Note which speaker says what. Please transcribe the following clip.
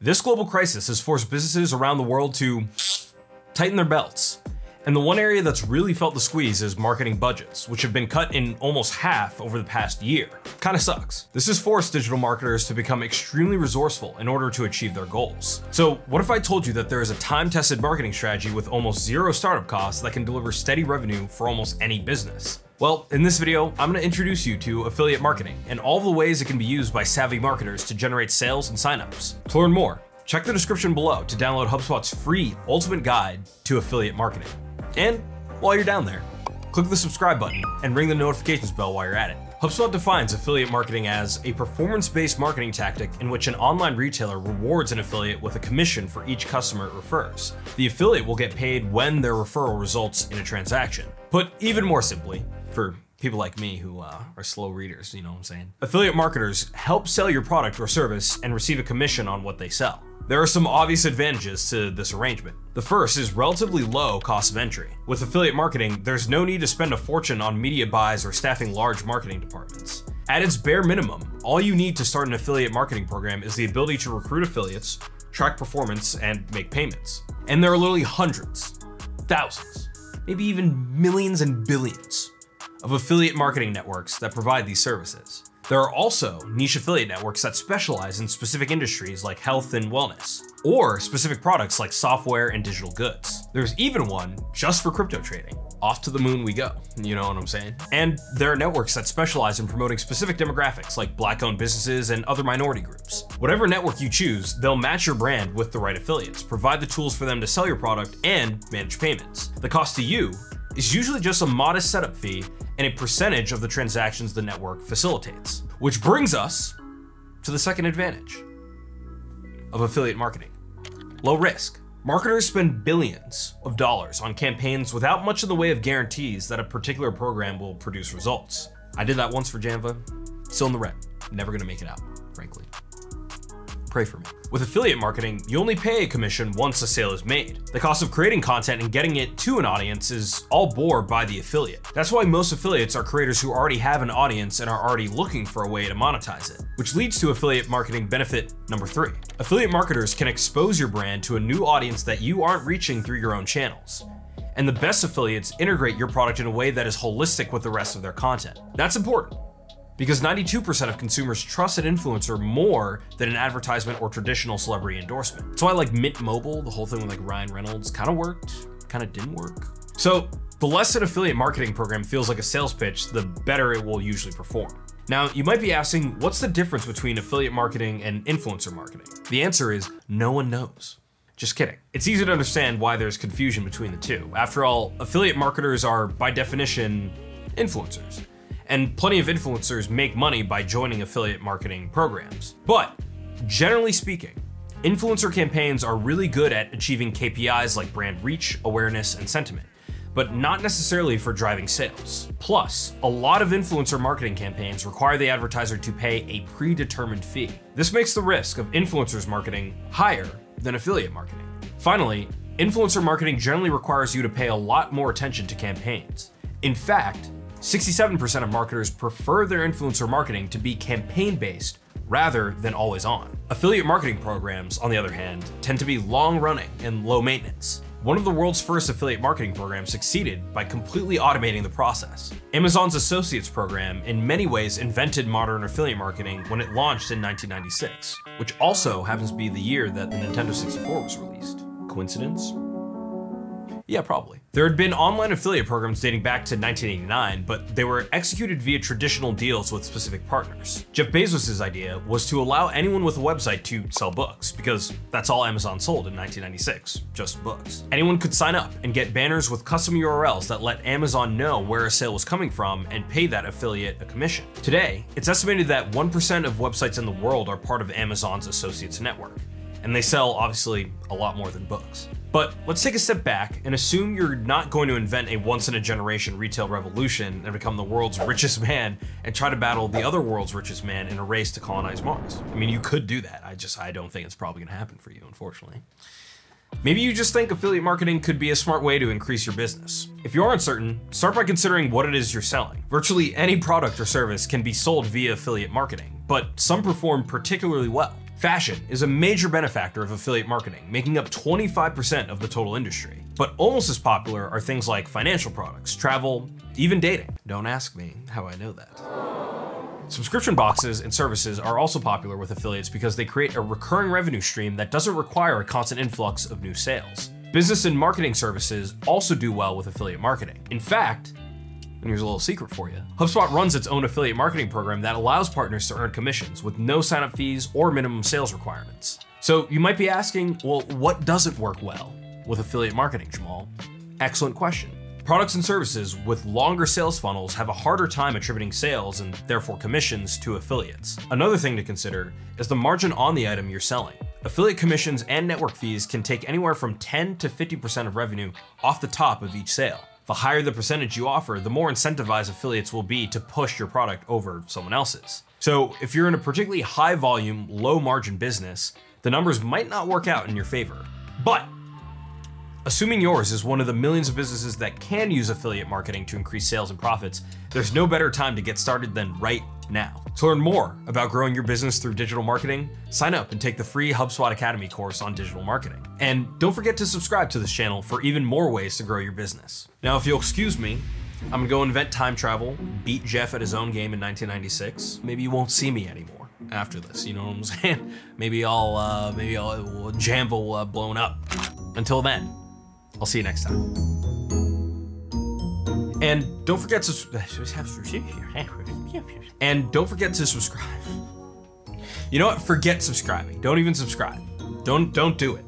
Speaker 1: This global crisis has forced businesses around the world to tighten their belts. And the one area that's really felt the squeeze is marketing budgets, which have been cut in almost half over the past year. Kinda sucks. This has forced digital marketers to become extremely resourceful in order to achieve their goals. So what if I told you that there is a time-tested marketing strategy with almost zero startup costs that can deliver steady revenue for almost any business? Well, in this video, I'm gonna introduce you to affiliate marketing and all the ways it can be used by savvy marketers to generate sales and signups. To learn more, check the description below to download HubSpot's free ultimate guide to affiliate marketing. And while you're down there, click the subscribe button and ring the notifications bell while you're at it. HubSpot defines affiliate marketing as a performance-based marketing tactic in which an online retailer rewards an affiliate with a commission for each customer it refers. The affiliate will get paid when their referral results in a transaction. Put even more simply, for people like me who are slow readers, you know what I'm saying? Affiliate marketers help sell your product or service and receive a commission on what they sell. There are some obvious advantages to this arrangement. The first is relatively low cost of entry. With affiliate marketing, there's no need to spend a fortune on media buys or staffing large marketing departments. At its bare minimum, all you need to start an affiliate marketing program is the ability to recruit affiliates, track performance, and make payments. And there are literally hundreds, thousands, maybe even millions and billions of affiliate marketing networks that provide these services. There are also niche affiliate networks that specialize in specific industries like health and wellness, or specific products like software and digital goods. There's even one just for crypto trading. Off to the moon we go, you know what I'm saying? And there are networks that specialize in promoting specific demographics like Black-owned businesses and other minority groups. Whatever network you choose, they'll match your brand with the right affiliates, provide the tools for them to sell your product, and manage payments. The cost to you is usually just a modest setup fee and a percentage of the transactions the network facilitates. Which brings us to the second advantage of affiliate marketing: low risk. Marketers spend billions of dollars on campaigns without much in the way of guarantees that a particular program will produce results. I did that once for Canva, still in the red, never gonna make it out, frankly. Pray for me. With affiliate marketing, you only pay a commission once a sale is made. The cost of creating content and getting it to an audience is all borne by the affiliate. That's why most affiliates are creators who already have an audience and are already looking for a way to monetize it, which leads to affiliate marketing benefit number 3. Affiliate marketers can expose your brand to a new audience that you aren't reaching through your own channels. And the best affiliates integrate your product in a way that is holistic with the rest of their content. That's important, because 92% of consumers trust an influencer more than an advertisement or traditional celebrity endorsement. That's why like Mint Mobile, the whole thing with like Ryan Reynolds, kind of worked, kind of didn't work. So the less an affiliate marketing program feels like a sales pitch, the better it will usually perform. Now, you might be asking, what's the difference between affiliate marketing and influencer marketing? The answer is no one knows. Just kidding. It's easy to understand why there's confusion between the two. After all, affiliate marketers are by definition influencers. And plenty of influencers make money by joining affiliate marketing programs. But generally speaking, influencer campaigns are really good at achieving KPIs like brand reach, awareness, and sentiment, but not necessarily for driving sales. Plus, a lot of influencer marketing campaigns require the advertiser to pay a predetermined fee. This makes the risk of influencers marketing higher than affiliate marketing. Finally, influencer marketing generally requires you to pay a lot more attention to campaigns. In fact, 67% of marketers prefer their influencer marketing to be campaign-based rather than always on. Affiliate marketing programs, on the other hand, tend to be long-running and low maintenance. One of the world's first affiliate marketing programs succeeded by completely automating the process. Amazon's Associates program in many ways invented modern affiliate marketing when it launched in 1996, which also happens to be the year that the Nintendo 64 was released. Coincidence? Yeah, probably. There had been online affiliate programs dating back to 1989, but they were executed via traditional deals with specific partners. Jeff Bezos' idea was to allow anyone with a website to sell books, because that's all Amazon sold in 1996, just books. Anyone could sign up and get banners with custom URLs that let Amazon know where a sale was coming from and pay that affiliate a commission. Today, it's estimated that 1% of websites in the world are part of Amazon's Associates network, and they sell, obviously, a lot more than books. But let's take a step back and assume you're not going to invent a once-in-a-generation retail revolution and become the world's richest man and try to battle the other world's richest man in a race to colonize Mars. I mean, you could do that. I don't think it's probably gonna happen for you, unfortunately. Maybe you just think affiliate marketing could be a smart way to increase your business. If you are uncertain, start by considering what it is you're selling. Virtually any product or service can be sold via affiliate marketing, but some perform particularly well. Fashion is a major benefactor of affiliate marketing, making up 25% of the total industry. But almost as popular are things like financial products, travel, even dating. Don't ask me how I know that. Subscription boxes and services are also popular with affiliates because they create a recurring revenue stream that doesn't require a constant influx of new sales. Business and marketing services also do well with affiliate marketing. In fact, and here's a little secret for you, HubSpot runs its own affiliate marketing program that allows partners to earn commissions with no sign-up fees or minimum sales requirements. So you might be asking, well, what doesn't work well with affiliate marketing, Jamal? Excellent question. Products and services with longer sales funnels have a harder time attributing sales and therefore commissions to affiliates. Another thing to consider is the margin on the item you're selling. Affiliate commissions and network fees can take anywhere from 10 to 50% of revenue off the top of each sale. The higher the percentage you offer, the more incentivized affiliates will be to push your product over someone else's. So if you're in a particularly high volume, low margin business, the numbers might not work out in your favor. But assuming yours is one of the millions of businesses that can use affiliate marketing to increase sales and profits, there's no better time to get started than right now. To learn more about growing your business through digital marketing, sign up and take the free HubSpot Academy course on digital marketing. And don't forget to subscribe to this channel for even more ways to grow your business. Now, if you'll excuse me, I'm gonna go invent time travel, beat Jeff at his own game in 1996. Maybe you won't see me anymore after this, you know what I'm saying? Maybe Jamville blown up. Until then, I'll see you next time. And don't forget to subscribe. You know what? Forget subscribing. Don't even subscribe. Don't do it.